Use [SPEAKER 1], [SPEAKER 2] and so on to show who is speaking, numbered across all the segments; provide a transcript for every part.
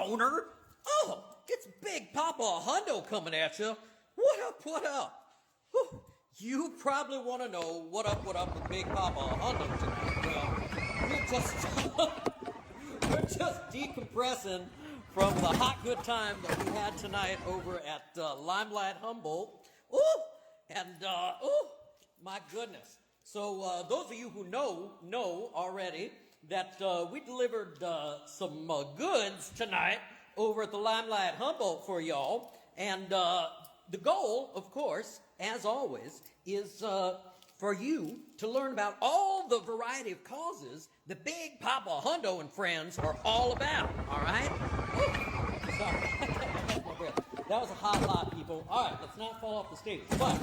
[SPEAKER 1] stoner. Oh, it's Big Papa Hundo coming at you. What up, what up? Whew. You probably want to know what up with Big Papa Hundo tonight. Well, we're just decompressing from the hot good time that we had tonight over at Limelight Humboldt. Ooh, and my goodness. So those of you who know already that we delivered some goods tonight over at the Limelight Humboldt for y'all. And the goal, of course, as always, is for you to learn about all the variety of causes that Big Papa Hundo and friends are all about, all right? Woo. Sorry, that was a hot lot, people. All right, let's not fall off the stage. But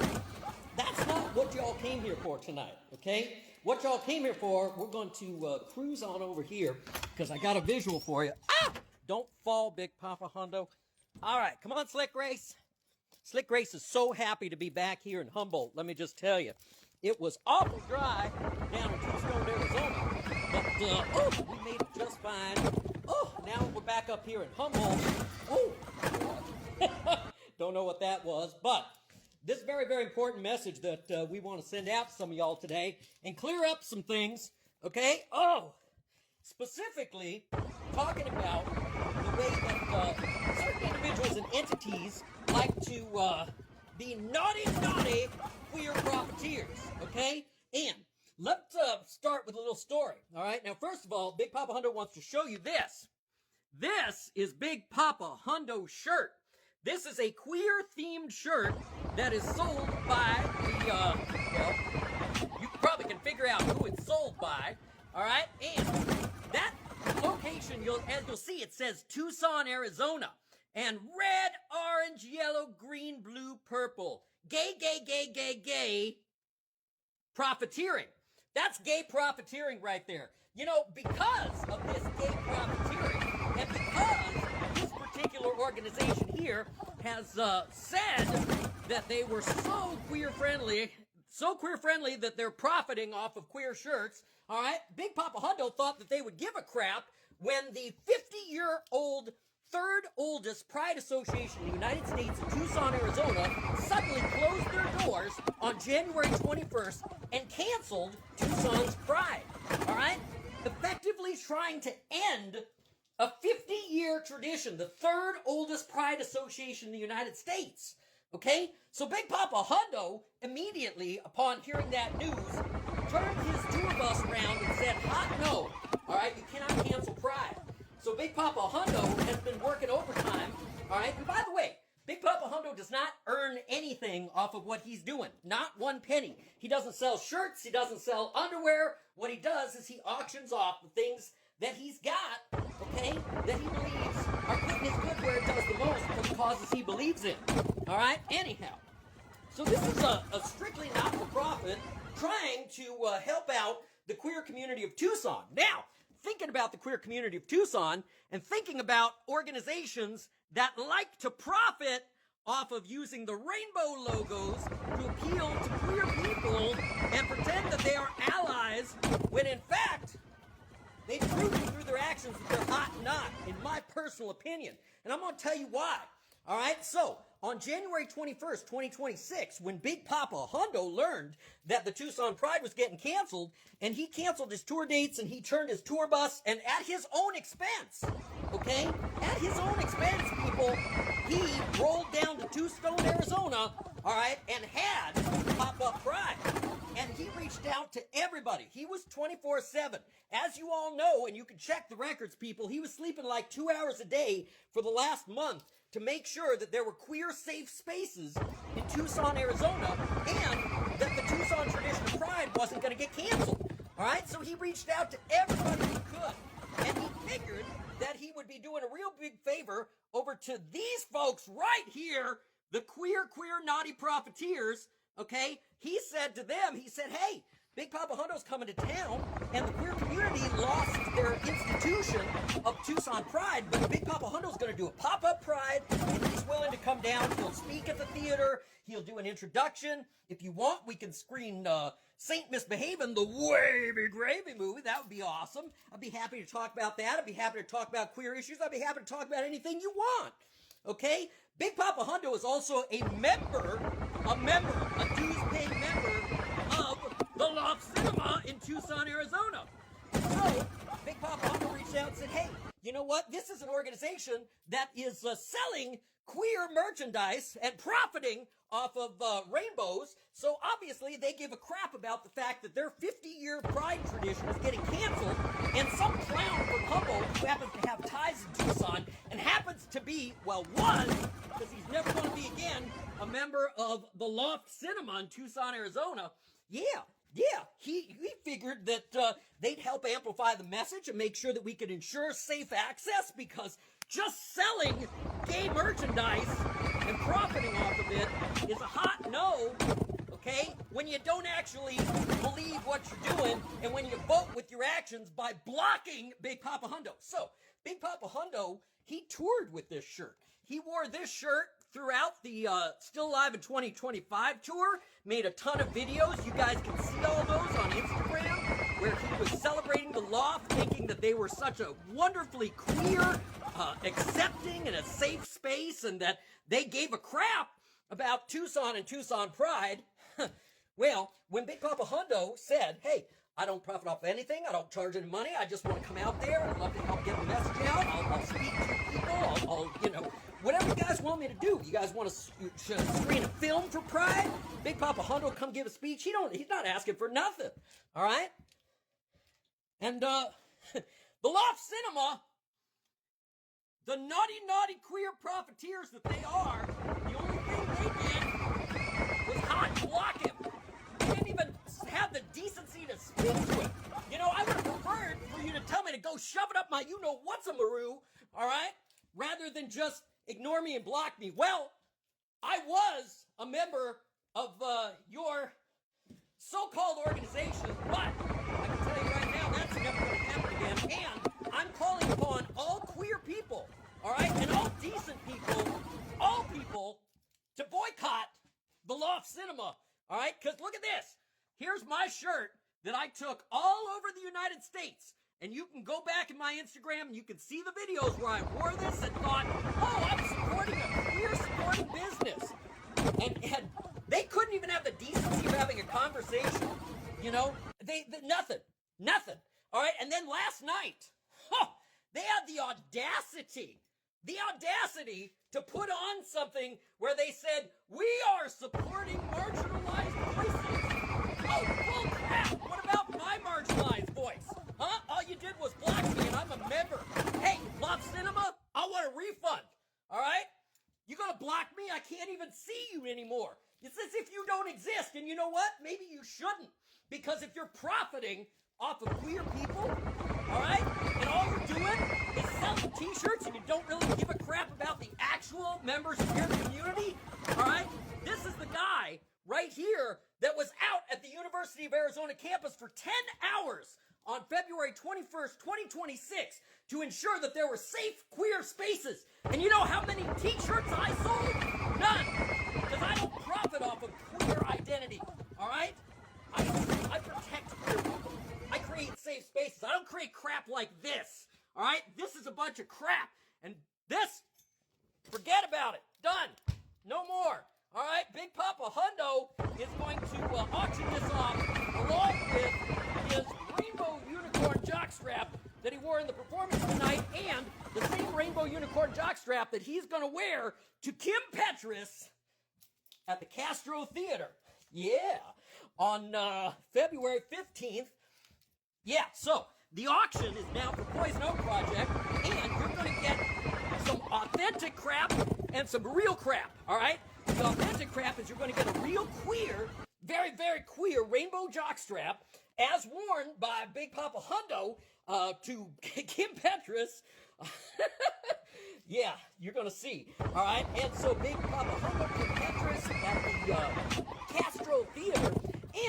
[SPEAKER 1] that's not what y'all came here for tonight, okay? What y'all came here for, we're going to cruise on over here because I got a visual for you. Ah! Don't fall, Big Papa Hundo. All right, come on, Slick Race. Slick Race is so happy to be back here in Humboldt, let me just tell you. It was awful dry down in Tombstone, Arizona, but we made it just fine. Oh, now we're back up here in Humboldt. Oh, don't know what that was, but this very, very important message that we want to send out to some of y'all today and clear up some things, okay? Oh, specifically talking about the way that certain individuals and entities like to be naughty queer profiteers, okay? And let's start with a little story, all right? Now, first of all, Big Papa Hundo wants to show you this. This is Big Papa Hundo's shirt. This is a queer-themed shirt that is sold by the, well, you probably can figure out who it's sold by, all right? And that location, as you'll see, it says Tucson, Arizona. And red, orange, yellow, green, blue, purple. Gay, profiteering. That's gay profiteering right there. You know, because of this gay profiteering, and because this particular organization here has said that they were so queer friendly that they're profiting off of queer shirts, all right, Big Papa Hundo thought that they would give a crap when the 50-year-old third oldest pride association in the United States in Tucson, Arizona, suddenly closed their doors on January 21st and canceled Tucson's pride, all right? Effectively trying to end a 50-year tradition, the third oldest pride association in the United States, okay? So Big Papa Hundo, immediately upon hearing that news, turned his tour bus around and said, hot no, all right, you cannot cancel pride. So Big Papa Hundo has been working overtime, all right? And by the way, Big Papa Hundo does not earn anything off of what he's doing. Not one penny. He doesn't sell shirts. He doesn't sell underwear. What he does is he auctions off the things that he's got, okay, that he believes are putting his good where it does the most for the causes he believes in, all right? Anyhow, so this is a strictly not-for-profit trying to help out the queer community of Tucson. Now, thinking about the queer community of Tucson and thinking about organizations that like to profit off of using the rainbow logos to appeal to queer people and pretend that they are allies when in fact they've proven through their actions that they're hot and not, in my personal opinion. And I'm going to tell you why. All right, so on January 21st, 2026, when Big Papa Hundo learned that the Tucson Pride was getting canceled, and he canceled his tour dates and he turned his tour bus, and at his own expense, okay, at his own expense, people, he rolled down to Tombstone, Arizona, all right, and had pop-up Pride. And he reached out to everybody. He was 24/7. As you all know, and you can check the records, people, he was sleeping like 2 hours a day for the last month to make sure that there were queer safe spaces in Tucson, Arizona, and that the Tucson tradition of pride wasn't going to get canceled. All right, so he reached out to everybody he could, and he figured that he would be doing a real big favor over to these folks right here, the queer naughty profiteers, okay? He said to them, he said, hey, Big Papa Hundo's coming to town, and the queer community lost their institution of Tucson Pride, but Big Papa Hundo's going to do a pop-up Pride, and he's willing to come down. He'll speak at the theater. He'll do an introduction. If you want, we can screen Saint Misbehavin', the Wavy Gravy movie. That would be awesome. I'd be happy to talk about that. I'd be happy to talk about queer issues. I'd be happy to talk about anything you want. Okay? Big Papa Hundo is also a dues-paying member of the Loft Cinema in Tucson, Arizona. So, Big Papa Hundo reached out and said, hey, you know what? This is an organization that is selling queer merchandise and profiting off of rainbows. So obviously they give a crap about the fact that their 50-year pride tradition is getting canceled, and some clown from Humboldt who happens to have ties in Tucson and happens to be, was, because he's never going to be again, a member of the Loft Cinema in Tucson, Arizona. He figured that they'd help amplify the message and make sure that we could ensure safe access, because just selling gay merchandise and profiting off of it is a hot no, okay? When you don't actually believe what you're doing, and when you vote with your actions by blocking Big Papa Hundo. So, Big Papa Hundo, he toured with this shirt. He wore this shirt throughout the Still Alive in 2025 tour, made a ton of videos. You guys can see all those on Instagram, where he was celebrating the Loft, thinking that they were such a wonderfully queer, accepting and a safe space, and that they gave a crap about Tucson and Tucson pride. Well, when Big Papa Hundo said, hey, I don't profit off anything, I don't charge any money, I just want to come out there, I'd love to help get the message out, I'll speak to people, I'll whatever you guys want me to do. You guys want to screen a film for Pride? Big Papa Hundo come give a speech. He's not asking for nothing. All right? And the Loft Cinema, the naughty queer profiteers that they are, the only thing they did was hot block him. They didn't even have the decency to speak to him. You know, I would have preferred for you to tell me to go shove it up my you-know-what's-a-maroo, all right? Rather than just ignore me and block me. Well, I was a member of your so-called organization, but I can tell you right now, that's never going to happen again. And I'm calling upon all queer people, all right, and all decent people, all people, to boycott the Loft Cinema, all right? Because look at this. Here's my shirt that I took all over the United States. And you can go back in my Instagram and you can see the videos where I wore this and thought, oh, I'm supporting a queer supporting business. And they couldn't even have the decency of having a conversation. You know, nothing. All right. And then last night, they had the audacity to put on something where they said, we are supporting marginalized voices. Oh, bull crap. What about my marginalized voice? Huh? All you did was block me and I'm a member. Hey, Loft Cinema, I want a refund. All right? You're going to block me? I can't even see you anymore. It's as if you don't exist. And you know what? Maybe you shouldn't. Because if you're profiting off of queer people, all right, and all you're doing is selling t-shirts and you don't really give a crap about the actual members of your community, all right, this is the guy right here that was out at the University of Arizona campus for 10 hours on February 21st, 2026, to ensure that there were safe queer spaces. And you know how many t-shirts I sold? None. Because I don't profit off of queer identity, all right? I protect queer people. I create safe spaces. I don't create crap like this, all right? This is a bunch of crap. And this, forget about it. Done. No more. All right? Big Papa Hundo is going to auction this off along with his rainbow unicorn jockstrap that he wore in the performance tonight, and the same rainbow unicorn jockstrap that he's going to wear to Kim Petras at the Castro Theater. Yeah. On February 15th. Yeah, so the auction is now for Poison Oak Project, and you're going to get some authentic crap and some real crap, all right? The authentic crap is you're going to get a real queer, very, very queer rainbow jockstrap, as worn by Big Papa Hundo to Kim Petras. Yeah, you're going to see. All right, and so Big Papa Hundo, Kim Petras at the Castro Theater,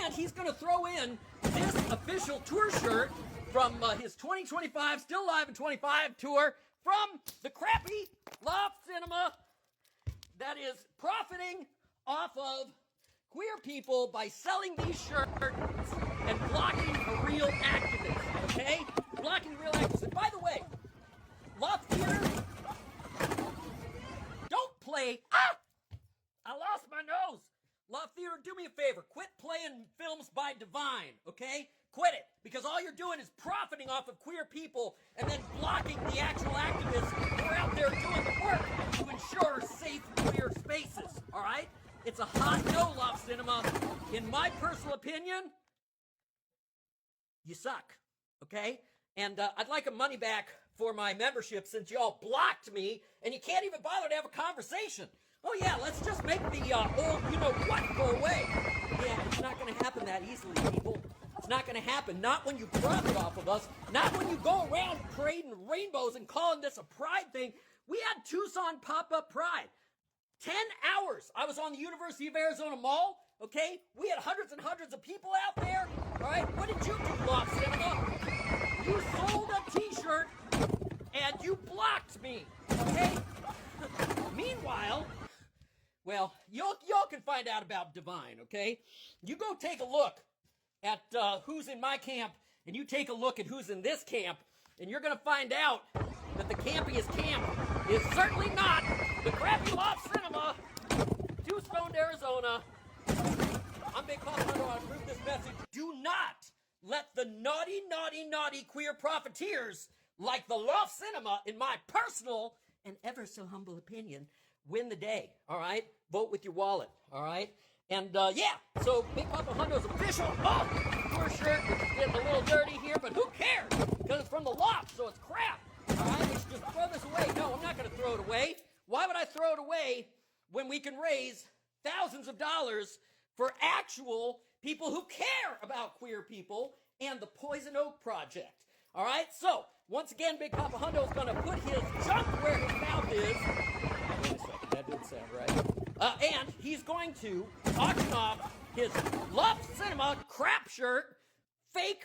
[SPEAKER 1] and he's going to throw in this official tour shirt from his 2025 Still Alive in 25 tour from the crappy Loft Cinema that is profiting off of queer people by selling these shirts and blocking a real activist, okay? Blocking real activists. And by the way, Loft Theater, don't play. I lost my nose. Loft Theater, do me a favor. Quit playing films by Divine, okay? Quit it. Because all you're doing is profiting off of queer people and then blocking the actual activists who are out there doing the work to ensure safe queer spaces, all right? It's a hot no, Loft Cinema. In my personal opinion, you suck, okay? And I'd like a money back for my membership since y'all blocked me and you can't even bother to have a conversation. Oh yeah, let's just make the old you-know-what go away. Yeah, it's not going to happen that easily, people. It's not going to happen. Not when you profit off of us. Not when you go around parading rainbows and calling this a pride thing. We had Tucson pop-up pride. 10 hours. I was on the University of Arizona Mall, okay? We had hundreds and hundreds of people out there, all right? What did you do, Loft Cinema? You sold a t-shirt and you blocked me, okay? Meanwhile, well, y'all can find out about Divine, okay? You go take a look at who's in my camp, and you take a look at who's in this camp, and you're going to find out that the campiest camp is certainly not the crappy Loft Cinema, Two-Stoned, Arizona. I'm Big Papa Hundo. I approve this message. Do not let the naughty, naughty, naughty queer profiteers like the Loft Cinema, in my personal and ever so humble opinion, win the day, all right? Vote with your wallet, all right? And, yeah, so Big Papa Hundo's official, queer shirt, which is getting a little dirty here, but who cares? Because it's from the Loft, so it's crap, all right? We should just throw this away. No, I'm not going to throw it away. Why would I throw it away when we can raise thousands of dollars for actual people who care about queer people and the Poison Oak Project, all right? So, once again, Big Papa Hundo's going to put his junk where his mouth is. Wait a second, that didn't sound right. And he's going to auction off his Loft Cinema crap shirt, fake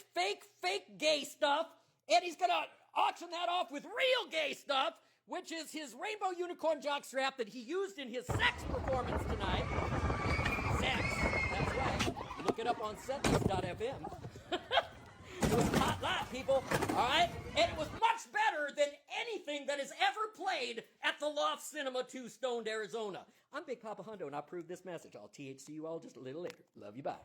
[SPEAKER 1] gay stuff, and he's going to auction that off with real gay stuff, which is his rainbow unicorn jockstrap that he used in his sex performance tonight. Sex, that's right. Look it up on setlist.fm. It was a hot lot, people, all right? And it was much better than anything that has ever played at the Loft Cinema Two-Stoned, Arizona. I'm Big Papa Hundo, and I approve this message. I'll THC you all just a little later. Love you, bye.